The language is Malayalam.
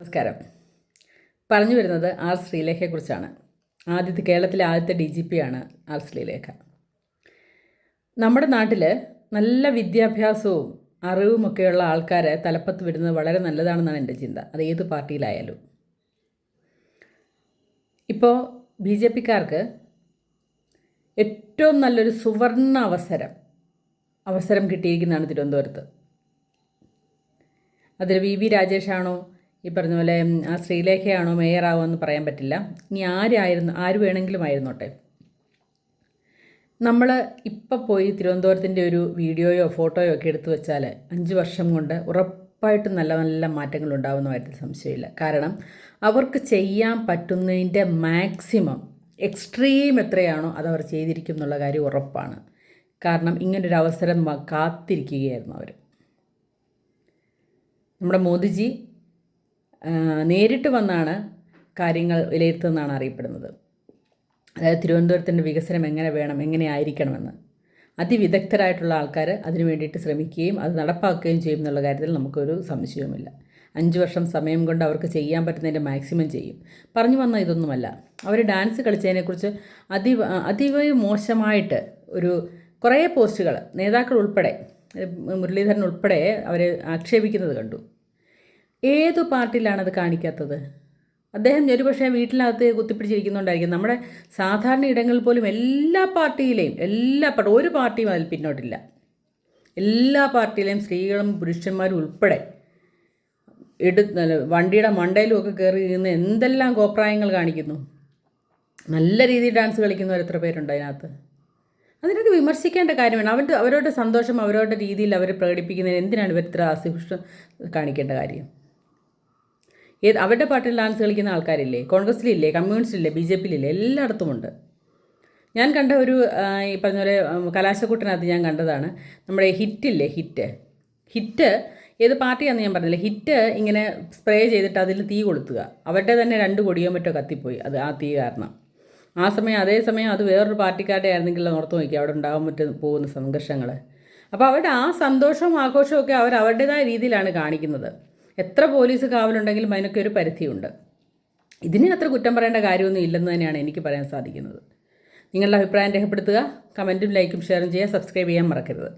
നമസ്കാരം. പറഞ്ഞു വരുന്നത് ആർ ശ്രീലേഖയെക്കുറിച്ചാണ്. കേരളത്തിലെ ആദ്യത്തെ DGP ആണ് ആർ ശ്രീലേഖ. നമ്മുടെ നാട്ടിൽ നല്ല വിദ്യാഭ്യാസവും അറിവുമൊക്കെയുള്ള ആൾക്കാരെ തലപ്പത്ത് വിടുന്നത് വളരെ നല്ലതാണെന്നാണ് എൻ്റെ ചിന്ത. അത് ഏത് പാർട്ടിയിലായാലും. ഇപ്പോൾ BJPക്കാർക്ക് ഏറ്റവും നല്ലൊരു സുവർണ അവസരം കിട്ടിയിരിക്കുന്നതാണ് തിരുവനന്തപുരത്ത്. അതിൽ VV രാജേഷാണോ ഈ പറഞ്ഞ പോലെ ആ ശ്രീലേഖയാണോ മേയറാവുമെന്ന് പറയാൻ പറ്റില്ല. ഇനി ആര് വേണമെങ്കിലും ആയിരുന്നോട്ടെ. നമ്മൾ ഇപ്പം പോയി തിരുവനന്തപുരത്തിൻ്റെ ഒരു വീഡിയോയോ ഫോട്ടോയോ ഒക്കെ എടുത്തു വെച്ചാൽ 5 വർഷം കൊണ്ട് ഉറപ്പായിട്ടും നല്ല നല്ല മാറ്റങ്ങൾ ഉണ്ടാകുന്ന കാര്യത്തിൽ സംശയമില്ല. കാരണം അവർക്ക് ചെയ്യാൻ പറ്റുന്നതിൻ്റെ മാക്സിമം എക്സ്ട്രീം എത്രയാണോ അതവർ ചെയ്തിരിക്കും എന്നുള്ള കാര്യം ഉറപ്പാണ്. കാരണം ഇങ്ങനൊരു അവസരം കാത്തിരിക്കുകയായിരുന്നു അവർ. നമ്മുടെ മോദിജി നേരിട്ട് വന്നാണ് കാര്യങ്ങൾ വിലയിരുത്തുന്നതാണ് അറിയപ്പെടുന്നത്. അതായത് തിരുവനന്തപുരത്തിൻ്റെ വികസനം എങ്ങനെ വേണം, എങ്ങനെ ആയിരിക്കണമെന്ന് അതിവിദഗ്ധരായിട്ടുള്ള ആൾക്കാർ അതിനു വേണ്ടിയിട്ട് ശ്രമിക്കുകയും അത് നടപ്പാക്കുകയും ചെയ്യും എന്നുള്ള കാര്യത്തിൽ നമുക്കൊരു സംശയവുമില്ല. 5 വർഷം സമയം കൊണ്ട് അവർക്ക് ചെയ്യാൻ പറ്റുന്നതിൻ്റെ മാക്സിമം ചെയ്യും. പറഞ്ഞു വന്ന ഇതൊന്നുമല്ല. അവർ ഡാൻസ് കളിച്ചതിനെക്കുറിച്ച് അതീവ മോശമായിട്ട് കുറേ പോസ്റ്റുകൾ നേതാക്കൾ ഉൾപ്പെടെ മുരളീധരൻ ഉൾപ്പെടെ അവർ ആക്ഷേപിക്കുന്നത് കണ്ടു. ഏതു പാർട്ടിയിലാണത് കാണിക്കാത്തത്? അദ്ദേഹം ഒരുപക്ഷെ വീട്ടിനകത്ത് കുത്തിപ്പിടിച്ചിരിക്കുന്നുണ്ടായിരിക്കും. നമ്മുടെ സാധാരണ ഇടങ്ങളിൽ പോലും എല്ലാ പാർട്ടിയിലെയും ഒരു പാർട്ടിയും അതിൽ പിന്നോട്ടില്ല. എല്ലാ പാർട്ടിയിലെയും സ്ത്രീകളും പുരുഷന്മാരും ഉൾപ്പെടെ വണ്ടിയുടെ മണ്ടയിലും ഒക്കെ കയറി ഇരുന്ന് എന്തെല്ലാം കോപ്രായങ്ങൾ കാണിക്കുന്നു. നല്ല രീതിയിൽ ഡാൻസ് കളിക്കുന്നവർ എത്ര പേരുണ്ട് അതിനകത്ത്? അതിനൊക്കെ വിമർശിക്കേണ്ട കാര്യമാണ്. അവരുടെ സന്തോഷം അവരുടെ രീതിയിൽ അവർ പ്രകടിപ്പിക്കുന്നതിന് എന്തിനാണ് ഇവർ ഇത്ര അസഹിഷ്ണുത കാണിക്കേണ്ട കാര്യം? അവരുടെ പാർട്ടിയിൽ ഡാൻസ് കളിക്കുന്ന ആൾക്കാരില്ലേ? കോൺഗ്രസ്സിലില്ലേ? കമ്മ്യൂണിസ്റ്റിലില്ലേ? BJPയിലില്ലേ? എല്ലായിടത്തുമുണ്ട്. ഞാൻ കണ്ട ഈ പറഞ്ഞ പോലെ കലാശക്കൂട്ടിനകത്ത് ഞാൻ കണ്ടതാണ്. നമ്മുടെ ഹിറ്റ് ഏത് പാർട്ടിയാണെന്ന് ഞാൻ പറഞ്ഞില്ല. ഹിറ്റ് ഇങ്ങനെ സ്പ്രേ ചെയ്തിട്ട് അതിൽ തീ കൊളുത്തുക. അവരുടെ തന്നെ 2 കൊടിയോ മറ്റോ കത്തിപ്പോയി ആ തീ കാരണം. അതേസമയം അത് വേറൊരു പാർട്ടിക്കാരുടെ ആയിരുന്നെങ്കിൽ ഓർത്ത് നോക്കി അവിടെ ഉണ്ടാകാൻ പോകുന്ന സംഘർഷങ്ങൾ. അപ്പോൾ അവരുടെ ആ സന്തോഷവും ആഘോഷവും ഒക്കെ അവരുടേതായ രീതിയിലാണ് കാണിക്കുന്നത്. എത്ര പോലീസ് കാവലുണ്ടെങ്കിലും അതിനൊക്കെ ഒരു പരിധിയുണ്ട്. ഇതിന് അത്ര കുറ്റം പറയേണ്ട കാര്യമൊന്നും ഇല്ലെന്ന് തന്നെയാണ് എനിക്ക് പറയാൻ സാധിക്കുന്നത്. നിങ്ങളുടെ അഭിപ്രായം രേഖപ്പെടുത്തുക. കമൻറ്റും ലൈക്കും ഷെയറും ചെയ്യുക. സബ്സ്ക്രൈബ് ചെയ്യാൻ മറക്കരുത്.